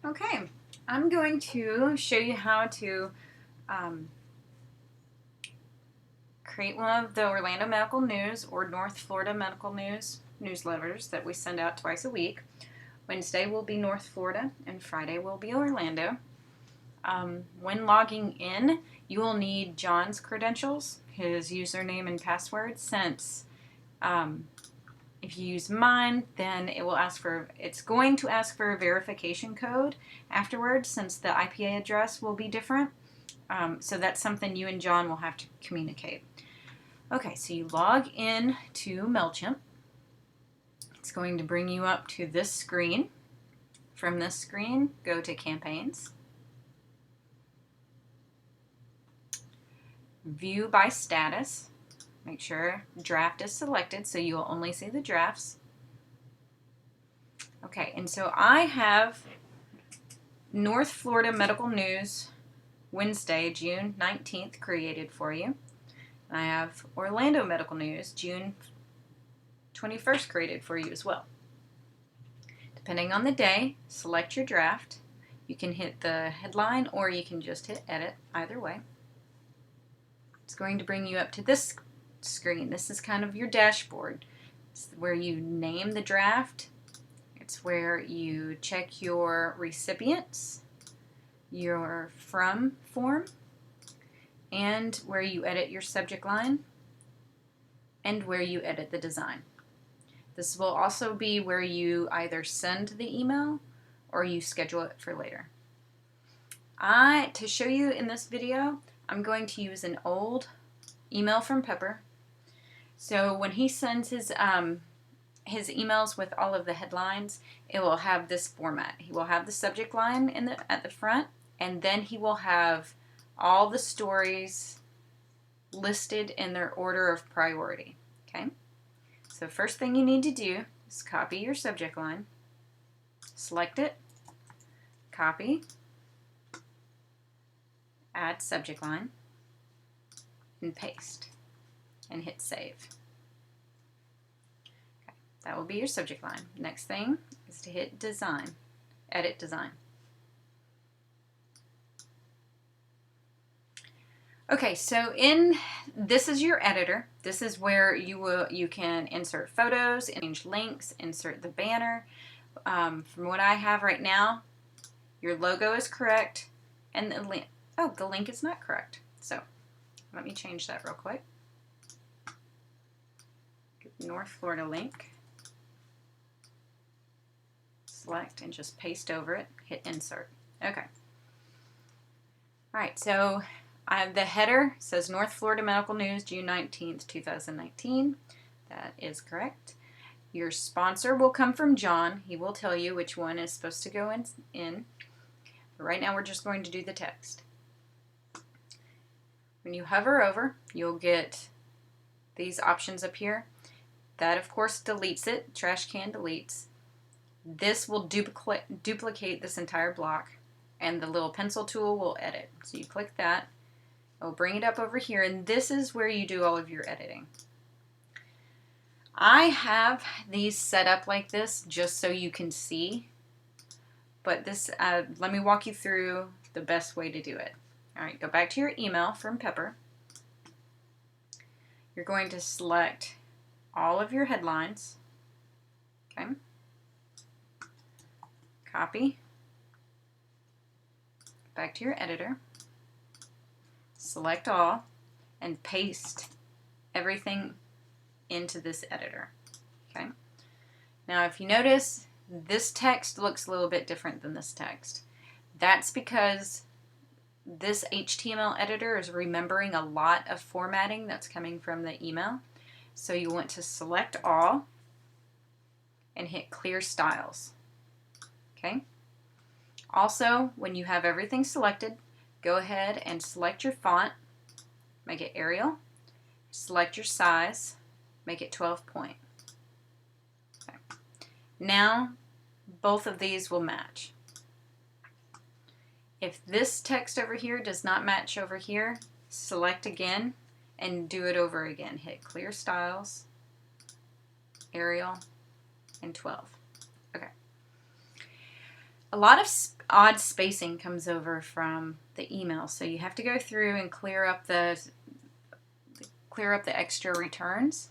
Okay, I'm going to show you how to create one of the Orlando Medical News or North Florida Medical News newsletters that we send out twice a week. Wednesday will be North Florida and Friday will be Orlando. When logging in, you will need John's credentials, his username and password, since if you use mine, then it's going to ask for a verification code afterwards, since the IP address will be different. So that's something you and John will have to communicate. Okay, so you log in to MailChimp. It's going to bring you up to this screen. From this screen, go to Campaigns. View by status. Make sure draft is selected so you'll only see the drafts. Okay, and so I have North Florida Medical News Wednesday, June 19th created for you. And I have Orlando Medical News June 21st created for you as well. Depending on the day, select your draft. You can hit the headline or you can just hit edit, either way. It's going to bring you up to this screen. This is kind of your dashboard. It's where you name the draft. It's where you check your recipients, your from form, and where you edit your subject line, and where you edit the design. This will also be where you either send the email or you schedule it for later. To show you in this video, I'm going to use an old email from Pepper. So when he sends his emails with all of the headlines, it will have this format. He will have the subject line at the front, and then he will have all the stories listed in their order of priority. Okay? So first thing you need to do is copy your subject line, select it, copy, add subject line, and paste, and hit save. Okay, that will be your subject line. Next thing is to hit design, edit design. Okay, so this is your editor. This is where you can insert photos, change links, insert the banner. From what I have right now, your logo is correct, and the link is not correct. So let me change that real quick. North Florida link. Select and just paste over it. Hit insert. Okay. All right, so the header says North Florida Medical News, June 19th, 2019. That is correct. Your sponsor will come from John. He will tell you which one is supposed to go in. But right now we're just going to do the text. When you hover over, you'll get these options up here. That, of course, deletes it. Trash can deletes. This will duplicate this entire block, and the little pencil tool will edit. So you click that. It'll bring it up over here, and this is where you do all of your editing. I have these set up like this just so you can see, but let me walk you through the best way to do it. All right, go back to your email from Pepper. You're going to select all of your headlines. Okay. Copy. Back to your editor. Select all and paste everything into this editor. Okay. Now, if you notice, this text looks a little bit different than this text. That's because this HTML editor is remembering a lot of formatting that's coming from the email. So you want to select all and hit clear styles. Okay. Also, when you have everything selected, go ahead and select your font, make it Arial, select your size, make it 12 point. Okay. Now, both of these will match. If this text over here does not match over here, select again and do it over again. Hit Clear Styles, Arial, and 12. Okay. A lot of odd spacing comes over from the email. So you have to go through and clear up the extra returns.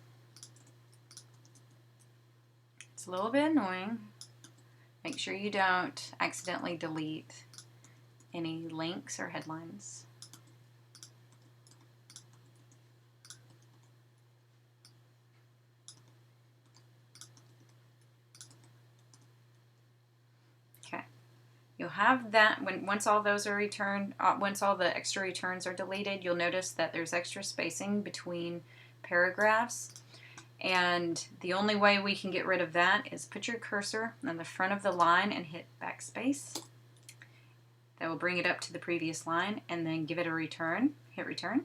It's a little bit annoying. Make sure you don't accidentally delete any links or headlines. Okay, you'll have that once all those are returned. Once all the extra returns are deleted, you'll notice that there's extra spacing between paragraphs. And the only way we can get rid of that is put your cursor on the front of the line and hit backspace. That will bring it up to the previous line, and then give it a return. Hit return.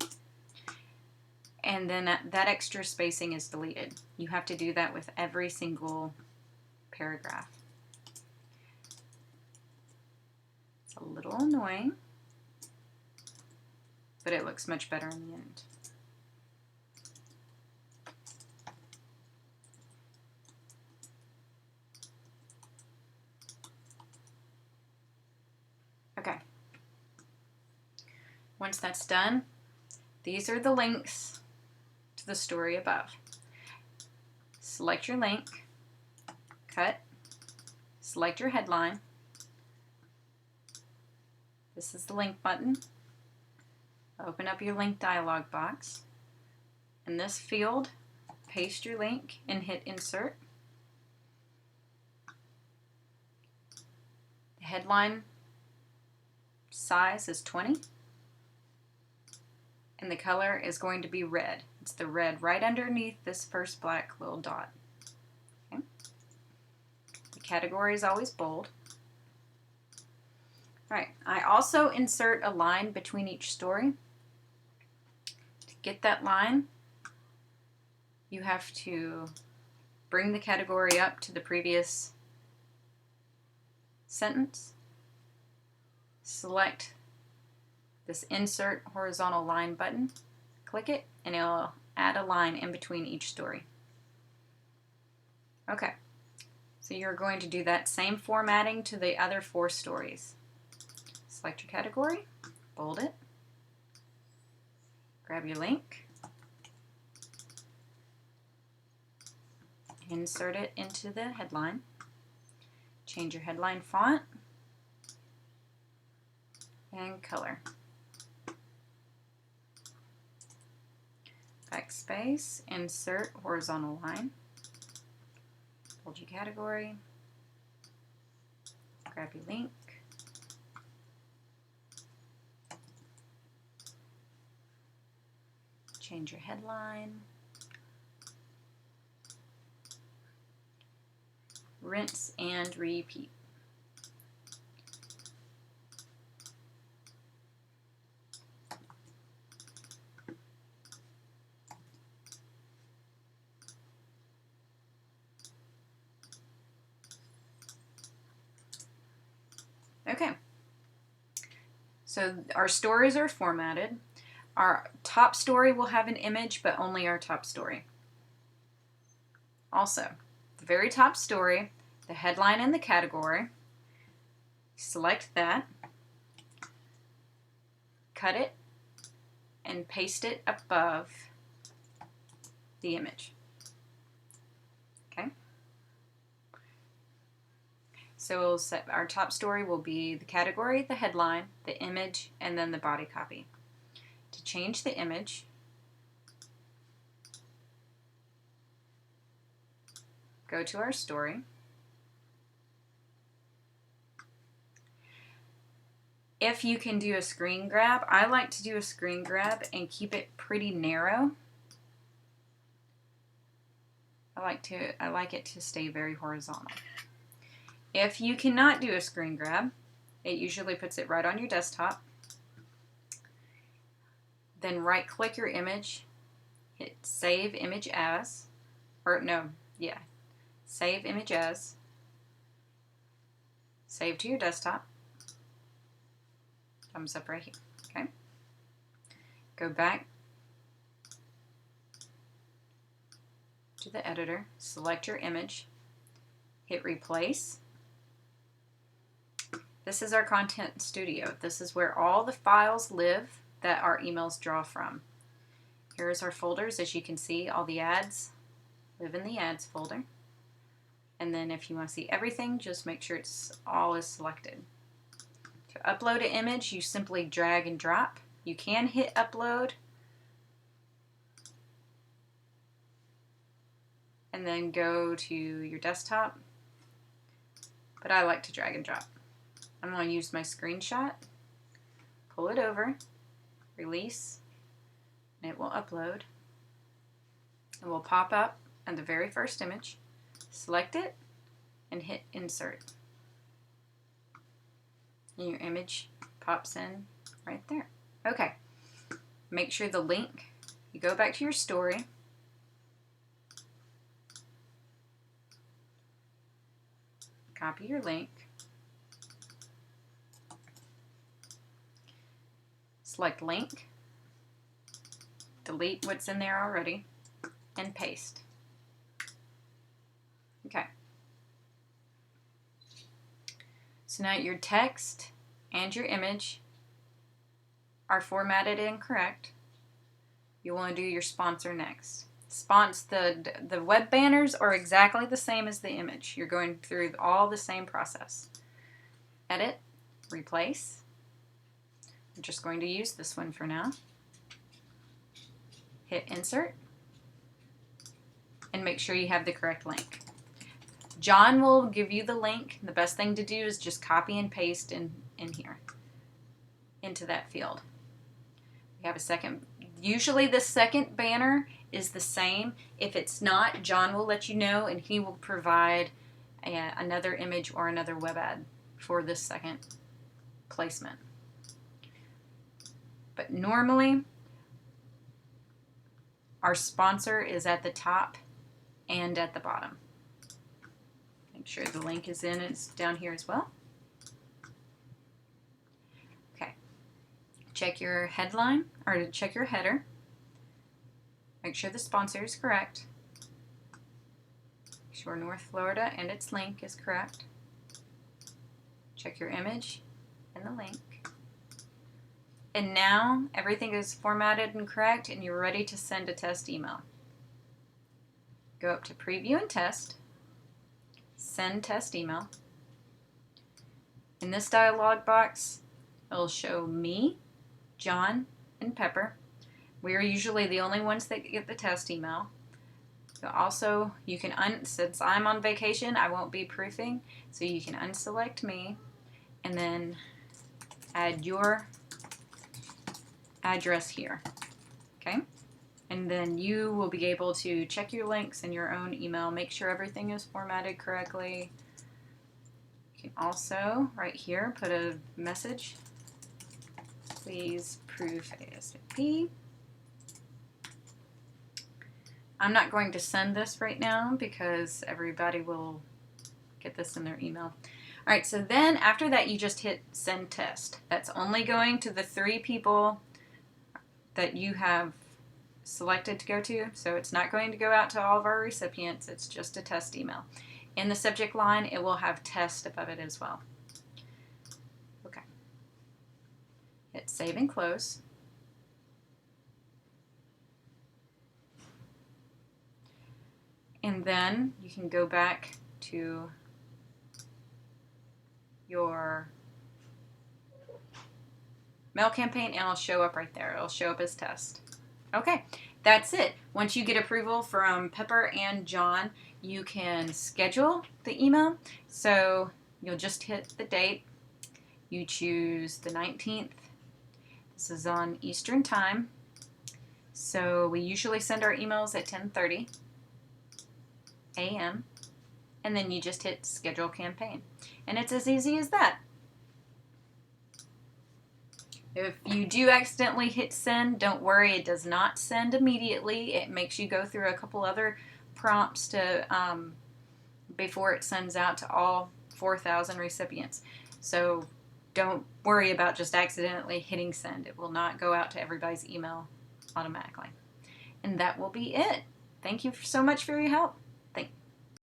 And then that extra spacing is deleted. You have to do that with every single paragraph. It's a little annoying, but it looks much better in the end. Okay. Once that's done, these are the links to the story above. Select your link, cut, select your headline. This is the link button. Open up your link dialog box. In this field, paste your link and hit insert. The headline size is 20, and the color is going to be red. It's the red right underneath this first black little dot. Okay. The category is always bold. All right, I also insert a line between each story. To get that line, you have to bring the category up to the previous sentence. Select this insert horizontal line button, click it, and it'll add a line in between each story. Okay, so you're going to do that same formatting to the other 4 stories. Select your category, bold it, grab your link, insert it into the headline, change your headline font and color. Backspace, insert horizontal line, bold your category, grab your link, change your headline, rinse and repeat. Okay, so our stories are formatted. Our top story will have an image, but only our top story. Also, the very top story, the headline and the category, select that, cut it, and paste it above the image. Okay? So we'll set our top story will be the category, the headline, the image, and then the body copy. To change the image, go to our story. If you can do a screen grab, I like to do a screen grab and keep it pretty narrow. I like it to stay very horizontal. If you cannot do a screen grab, it usually puts it right on your desktop. Then right click your image, hit save image as, save image as, save to your desktop, thumbs up right here, okay? Go back to the editor, select your image, hit replace, This is our content studio. This is where all the files live that our emails draw from. Here's our folders. As you can see, all the ads live in the ads folder. And then if you want to see everything, just make sure it's all is selected. To upload an image, you simply drag and drop. You can hit upload and then go to your desktop, but I like to drag and drop. I'm going to use my screenshot, pull it over, release, and it will upload. It will pop up on the very first image. Select it and hit insert. And your image pops in right there. Okay, make sure the link, you go back to your story, copy your link, select link, delete what's in there already, and paste. Okay. So now your text and your image are formatted and correct. You want to do your sponsor next. The web banners are exactly the same as the image. You're going through all the same process. Edit, replace. I'm just going to use this one for now. Hit insert and make sure you have the correct link. John will give you the link. The best thing to do is just copy and paste in here into that field. We have a second. Usually the second banner is the same. If it's not, John will let you know and he will provide another image or another web ad for this second placement. But normally our sponsor is at the top and at the bottom. Make sure the link is in, it's down here as well. Okay, check your headline, or check your header. Make sure the sponsor is correct. Make sure North Florida and its link is correct. Check your image and the link. And now everything is formatted and correct and you're ready to send a test email. Go up to Preview and Test. Send test email. In this dialog box, it'll show me, John, and Pepper. We are usually the only ones that get the test email. Also, you can, since I'm on vacation, I won't be proofing, so you can unselect me and then add your address here. Okay? And then you will be able to check your links in your own email, make sure everything is formatted correctly. You can also, right here, put a message. Please proof ASAP. I'm not going to send this right now because everybody will get this in their email. All right, so then after that, you just hit send test. That's only going to the 3 people that you have selected to go to, so it's not going to go out to all of our recipients. It's just a test email. In the subject line, it will have test above it as well. Okay. Hit save and close. And then you can go back to your mail campaign and it'll show up right there. It'll show up as test. Okay, that's it. Once you get approval from Pepper and John, you can schedule the email. So you'll just hit the date. You choose the 19th. This is on Eastern Time. So we usually send our emails at 10:30 a.m. And then you just hit schedule campaign. And it's as easy as that. If you do accidentally hit send, don't worry, it does not send immediately. It makes you go through a couple other prompts to before it sends out to all 4,000 recipients. So don't worry about just accidentally hitting send. It will not go out to everybody's email automatically. And that will be it. Thank you so much for your help.